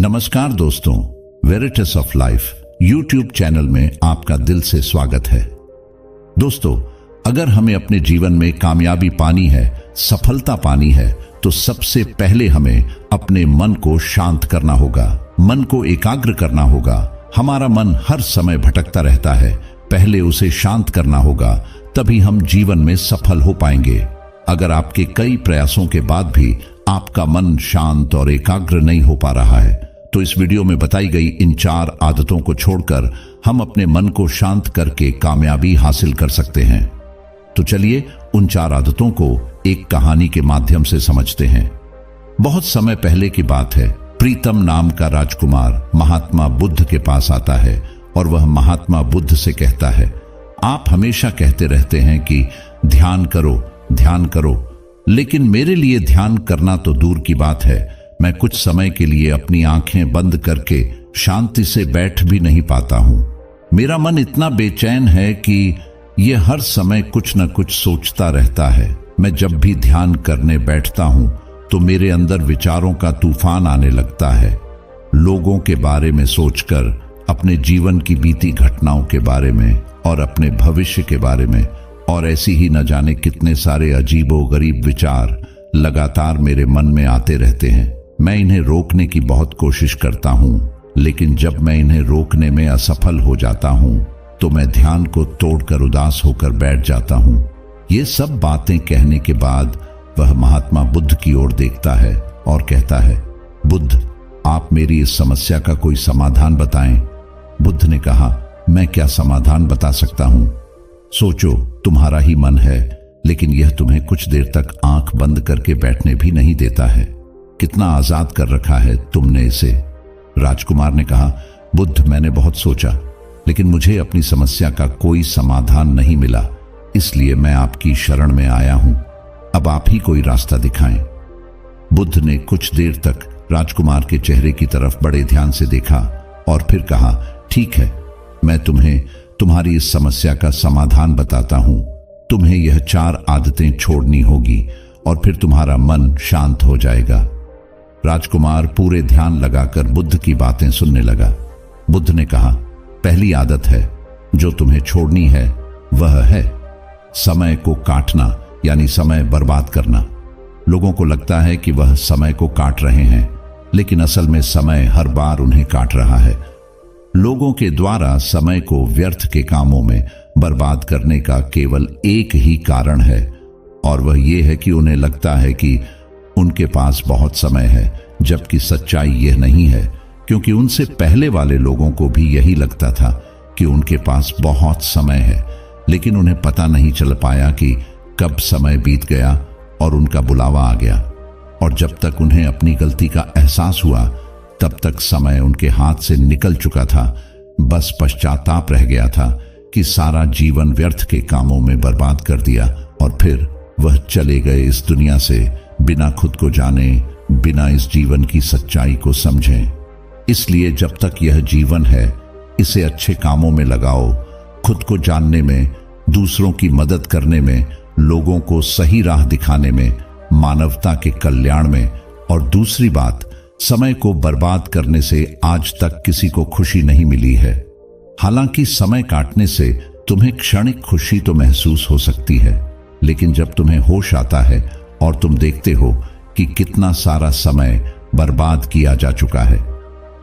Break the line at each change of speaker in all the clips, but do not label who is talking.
नमस्कार दोस्तों, वेरिटस of life YouTube channel में आपका दिल से स्वागत है। दोस्तों, अगर हमें अपने जीवन में कामयाबी पानी है, सफलता पानी है, तो सबसे पहले हमें अपने मन को शांत करना होगा, मन को एकाग्र करना होगा। हमारा मन हर समय भटकता रहता है, पहले उसे शांत करना होगा, तभी हम जीवन में सफल हो पाएंगे। अगर आपके कई प्रयासों के बाद भी आपका मन शांत और एकाग्र नहीं हो पा रहा है, तो इस वीडियो में बताई गई इन 4 आदतों को छोड़कर हम अपने मन को शांत करके कामयाबी हासिल कर सकते हैं। तो चलिए उन 4 आदतों को एक कहानी के माध्यम से समझते हैं। बहुत समय पहले की बात है, प्रीतम नाम का राजकुमार महात्मा बुद्ध के पास आता है और वह महात्मा बुद्ध से कहता है, आप हमेशा कहते रहते हैं कि ध्यान करो, लेकिन मेरे लिए ध्यान करना तो दूर की बात है, मैं कुछ समय के लिए अपनी आंखें बंद करके शांति से बैठ भी नहीं पाता हूं। मेरा मन इतना बेचैन है कि यह हर समय कुछ न कुछ सोचता रहता है। मैं जब भी ध्यान करने बैठता हूं तो मेरे अंदर विचारों का तूफान आने लगता है, लोगों के बारे में सोचकर, अपने जीवन की बीती घटनाओं के बारे में और अपने भविष्य के बारे में, और ऐसी ही न जाने कितने सारे अजीबोगरीब विचार लगातार मेरे मन में आते रहते हैं। मैं इन्हें रोकने की बहुत कोशिश करता हूं, लेकिन जब मैं इन्हें रोकने में असफल हो जाता हूं तो मैं ध्यान को तोड़कर उदास होकर बैठ जाता हूं। ये सब बातें कहने के बाद वह महात्मा बुद्ध की ओर देखता है और कहता है, बुद्ध, आप मेरी इस समस्या का कोई समाधान बताएं। बुद्ध ने कहा, मैं क्या समाधान बता सकता हूं? सोचो, तुम्हारा ही मन है, लेकिन यह तुम्हें कुछ देर तक आंख बंद करके बैठने भी नहीं देता है। कितना आजाद कर रखा है तुमने इसे। राजकुमार ने कहा, बुद्ध, मैंने बहुत सोचा, लेकिन मुझे अपनी समस्या का कोई समाधान नहीं मिला, इसलिए मैं आपकी शरण में आया हूं। अब आप ही कोई रास्ता दिखाएं। बुद्ध ने कुछ देर तक राजकुमार के चेहरे की तरफ बड़े ध्यान से देखा और फिर कहा, ठीक है, मैं तुम्हें तुम्हारी इस समस्या का समाधान बताता हूं। तुम्हें यह 4 आदतें छोड़नी होगी और फिर तुम्हारा मन शांत हो जाएगा। राजकुमार पूरे ध्यान लगाकर बुद्ध की बातें सुनने लगा। बुद्ध ने कहा, पहली आदत है जो तुम्हें छोड़नी है वह है समय को काटना, यानी समय बर्बाद करना। लोगों को लगता है कि वह समय को काट रहे हैं, लेकिन असल में समय हर बार उन्हें काट रहा है। लोगों के द्वारा समय को व्यर्थ के कामों में बर्बाद करने का केवल एक ही कारण है, और वह ये है कि उन्हें लगता है कि उनके पास बहुत समय है, जबकि सच्चाई यह नहीं है, क्योंकि उनसे पहले वाले लोगों को भी यही लगता था कि उनके पास बहुत समय है, लेकिन उन्हें पता नहीं चल पाया कि कब समय बीत गया और उनका बुलावा आ गया। और जब तक उन्हें अपनी गलती का एहसास हुआ, तब तक समय उनके हाथ से निकल चुका था। बस पश्चाताप रह गया था कि सारा जीवन व्यर्थ के कामों में बर्बाद कर दिया, और फिर वह चले गए इस दुनिया से बिना खुद को जाने, बिना इस जीवन की सच्चाई को समझे। इसलिए जब तक यह जीवन है, इसे अच्छे कामों में लगाओ, खुद को जानने में, दूसरों की मदद करने में, लोगों को सही राह दिखाने में, मानवता के कल्याण में। और दूसरी बात, समय को बर्बाद करने से आज तक किसी को खुशी नहीं मिली है। हालांकि समय काटने से तुम्हें क्षणिक खुशी तो महसूस हो सकती है, लेकिन जब तुम्हें होश आता है और तुम देखते हो कि कितना सारा समय बर्बाद किया जा चुका है,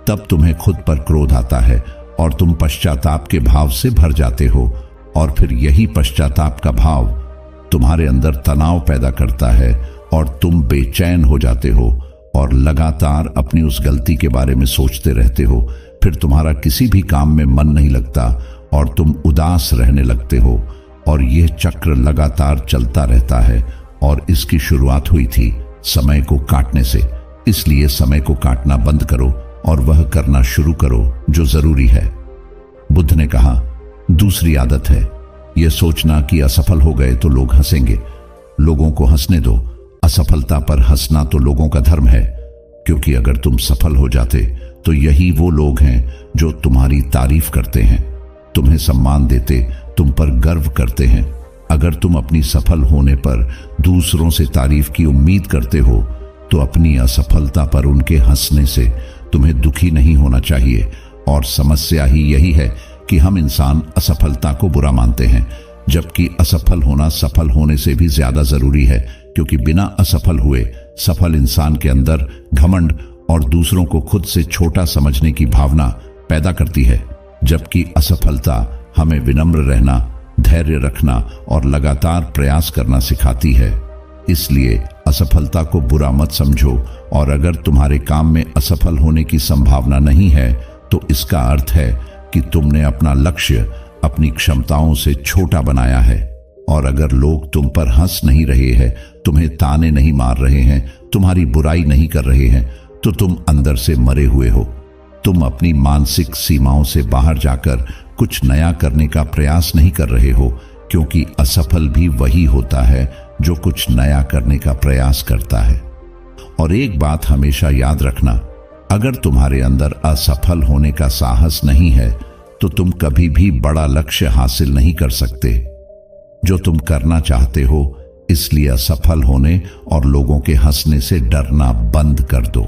तब तुम्हें खुद पर क्रोध आता है और तुम पश्चाताप के भाव से भर जाते हो। और फिर यही पश्चाताप का भाव तुम्हारे अंदर तनाव पैदा करता है और तुम बेचैन हो जाते हो और लगातार अपनी उस गलती के बारे में सोचते रहते हो। फिर तुम्हारा किसी भी काम में मन नहीं लगता और तुम उदास रहने लगते हो, और यह चक्र लगातार चलता रहता है। और इसकी शुरुआत हुई थी समय को काटने से। इसलिए समय को काटना बंद करो और वह करना शुरू करो जो जरूरी है। बुद्ध ने कहा, दूसरी आदत है यह सोचना कि असफल हो गए तो लोग हंसेंगे। लोगों को हंसने दो। असफलता पर हंसना तो लोगों का धर्म है, क्योंकि अगर तुम सफल हो जाते तो यही वो लोग हैं जो तुम्हारी तारीफ करते हैं, तुम्हें सम्मान देते, तुम पर गर्व करते हैं। अगर तुम अपनी सफल होने पर दूसरों से तारीफ की उम्मीद करते हो, तो अपनी असफलता पर उनके हंसने से तुम्हें दुखी नहीं होना चाहिए। और समस्या ही यही है कि हम इंसान असफलता को बुरा मानते हैं, जबकि असफल होना सफल होने से भी ज्यादा जरूरी है, क्योंकि बिना असफल हुए सफल इंसान के अंदर घमंड और दूसरों को खुद से छोटा समझने की भावना पैदा करती है, जबकि असफलता हमें विनम्र रहना, धैर्य रखना और लगातार प्रयास करना सिखाती है। इसलिए असफलता को बुरा मत समझो, और अगर तुम्हारे काम में असफल होने की संभावना नहीं है तो इसका अर्थ है कि तुमने अपना लक्ष्य अपनी क्षमताओं से छोटा बनाया है। और अगर लोग तुम पर हंस नहीं रहे हैं, तुम्हें ताने नहीं मार रहे हैं, तुम्हारी बुराई नहीं कर रहे हैं, तो तुम अंदर से मरे हुए हो। तुम अपनी मानसिक सीमाओं से बाहर जाकर कुछ नया करने का प्रयास नहीं कर रहे हो, क्योंकि असफल भी वही होता है जो कुछ नया करने का प्रयास करता है। और एक बात हमेशा याद रखना, अगर तुम्हारे अंदर असफल होने का साहस नहीं है तो तुम कभी भी बड़ा लक्ष्य हासिल नहीं कर सकते जो तुम करना चाहते हो। इसलिए असफल होने और लोगों के हंसने से डरना बंद कर दो।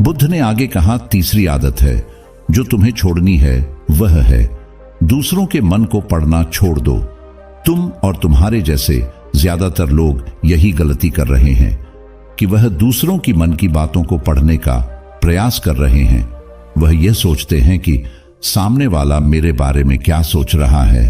बुद्ध ने आगे कहा, तीसरी आदत है जो तुम्हें छोड़नी है वह है दूसरों के मन को पढ़ना छोड़ दो। तुम और तुम्हारे जैसे ज्यादातर लोग यही गलती कर रहे हैं कि वह दूसरों की मन की बातों को पढ़ने का प्रयास कर रहे हैं। वह यह सोचते हैं कि सामने वाला मेरे बारे में क्या सोच रहा है,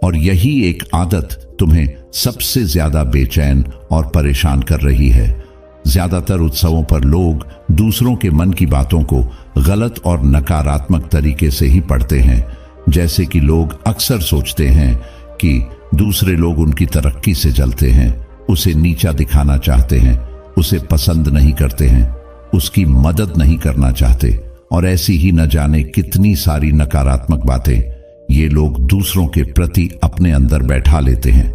और यही एक आदत तुम्हें सबसे ज्यादा बेचैन और परेशान कर रही है। ज्यादातर उत्सवों पर लोग दूसरों के मन की बातों को गलत और नकारात्मक तरीके से ही पढ़ते हैं। जैसे कि लोग अक्सर सोचते हैं कि दूसरे लोग उनकी तरक्की से जलते हैं, उसे नीचा दिखाना चाहते हैं, उसे पसंद नहीं करते हैं, उसकी मदद नहीं करना चाहते, और ऐसी ही न जाने कितनी सारी नकारात्मक बातें ये लोग दूसरों के प्रति अपने अंदर बैठा लेते हैं।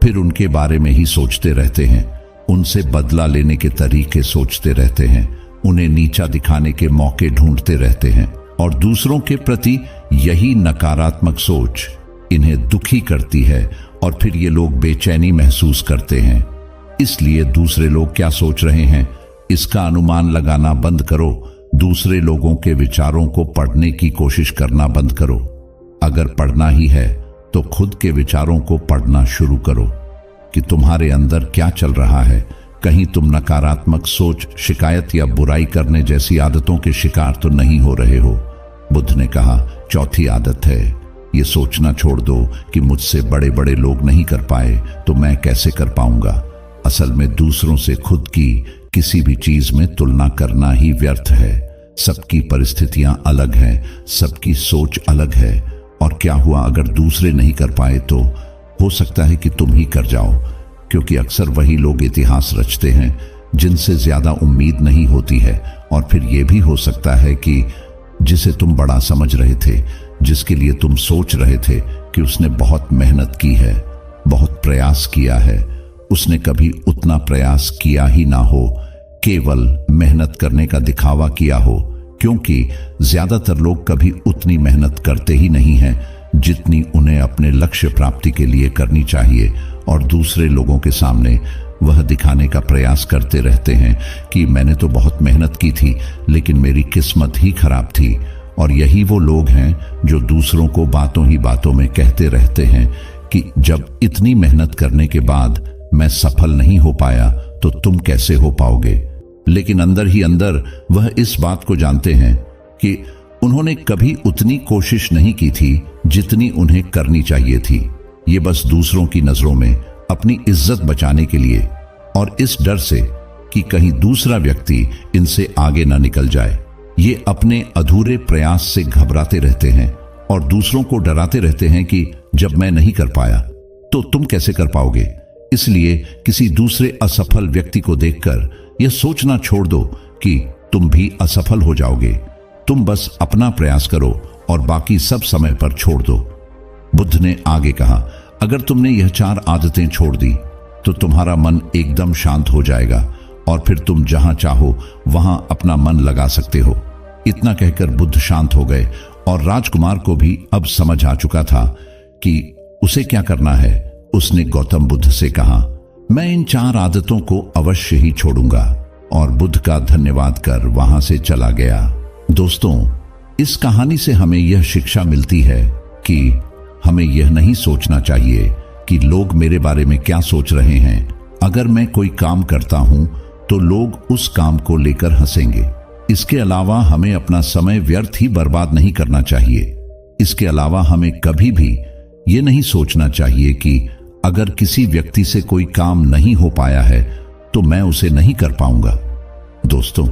फिर उनके बारे में ही सोचते रहते हैं, उनसे बदला लेने के तरीके सोचते रहते हैं, उन्हें नीचा दिखाने के मौके ढूंढते रहते हैं, और दूसरों के प्रति यही नकारात्मक सोच इन्हें दुखी करती है, और फिर ये लोग बेचैनी महसूस करते हैं। इसलिए दूसरे लोग क्या सोच रहे हैं इसका अनुमान लगाना बंद करो। दूसरे लोगों के विचारों को पढ़ने की कोशिश करना बंद करो। अगर पढ़ना ही है तो खुद के विचारों को पढ़ना शुरू करो कि तुम्हारे अंदर क्या चल रहा है। कहीं तुम नकारात्मक सोच, शिकायत या बुराई करने जैसी आदतों के शिकार तो नहीं हो रहे हो। बुद्ध ने कहा, चौथी आदत है ये सोचना छोड़ दो कि मुझसे बड़े बड़े लोग नहीं कर पाए तो मैं कैसे कर पाऊंगा। असल में दूसरों से खुद की किसी भी चीज में तुलना करना ही व्यर्थ है। सबकी परिस्थितियां अलग हैं, सबकी सोच अलग है, और क्या हुआ अगर दूसरे नहीं कर पाए तो हो सकता है कि तुम ही कर जाओ, क्योंकि अक्सर वही लोग इतिहास रचते हैं जिनसे ज्यादा उम्मीद नहीं होती है। और फिर यह भी हो सकता है कि जिसे तुम बड़ा समझ रहे थे, जिसके लिए तुम सोच रहे थे कि उसने बहुत मेहनत की है, बहुत प्रयास किया है, उसने कभी उतना प्रयास किया ही ना हो, केवल मेहनत करने का दिखावा किया हो। क्योंकि ज्यादातर लोग कभी उतनी मेहनत करते ही नहीं हैं जितनी उन्हें अपने लक्ष्य प्राप्ति के लिए करनी चाहिए, और दूसरे लोगों के सामने वह दिखाने का प्रयास करते रहते हैं कि मैंने तो बहुत मेहनत की थी लेकिन मेरी किस्मत ही खराब थी। और यही वो लोग हैं जो दूसरों को बातों ही बातों में कहते रहते हैं कि जब इतनी मेहनत करने के बाद मैं सफल नहीं हो पाया तो तुम कैसे हो पाओगे। लेकिन अंदर ही अंदर वह इस बात को जानते हैं कि उन्होंने कभी उतनी कोशिश नहीं की थी जितनी उन्हें करनी चाहिए थी। ये बस दूसरों की नजरों में अपनी इज्जत बचाने के लिए, और इस डर से कि कहीं दूसरा व्यक्ति इनसे आगे ना निकल जाए, ये अपने अधूरे प्रयास से घबराते रहते हैं और दूसरों को डराते रहते हैं कि जब मैं नहीं कर पाया तो तुम कैसे कर पाओगे। इसलिए किसी दूसरे असफल व्यक्ति को देखकर यह सोचना छोड़ दो कि तुम भी असफल हो जाओगे। तुम बस अपना प्रयास करो और बाकी सब समय पर छोड़ दो। बुद्ध ने आगे कहा, अगर तुमने यह 4 आदतें छोड़ दी तो तुम्हारा मन एकदम शांत हो जाएगा और फिर तुम जहां चाहो वहां अपना मन लगा सकते हो। इतना कहकर बुद्ध शांत हो गए और राजकुमार को भी अब समझ आ चुका था कि उसे क्या करना है। उसने गौतम बुद्ध से कहा, मैं इन 4 आदतों को अवश्य ही छोड़ूंगा। और बुद्ध का धन्यवाद कर वहां से चला गया। दोस्तों, इस कहानी से हमें यह शिक्षा मिलती है कि हमें यह नहीं सोचना चाहिए कि लोग मेरे बारे में क्या सोच रहे हैं। अगर मैं कोई काम करता हूं तो लोग उस काम को लेकर हंसेंगे। इसके अलावा हमें अपना समय व्यर्थ ही बर्बाद नहीं करना चाहिए। इसके अलावा हमें कभी भी ये नहीं सोचना चाहिए कि अगर किसी व्यक्ति से कोई काम नहीं हो पाया है तो मैं उसे नहीं कर पाऊंगा। दोस्तों,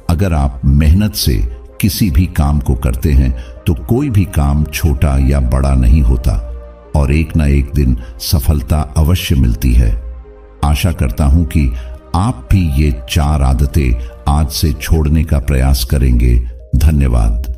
अगर आप मेहनत से किसी भी काम को करते हैं तो कोई भी काम छोटा या बड़ा नहीं होता और एक ना एक दिन सफलता अवश्य मिलती है। आशा करता हूं कि आप भी ये 4 आदतें आज से छोड़ने का प्रयास करेंगे। धन्यवाद।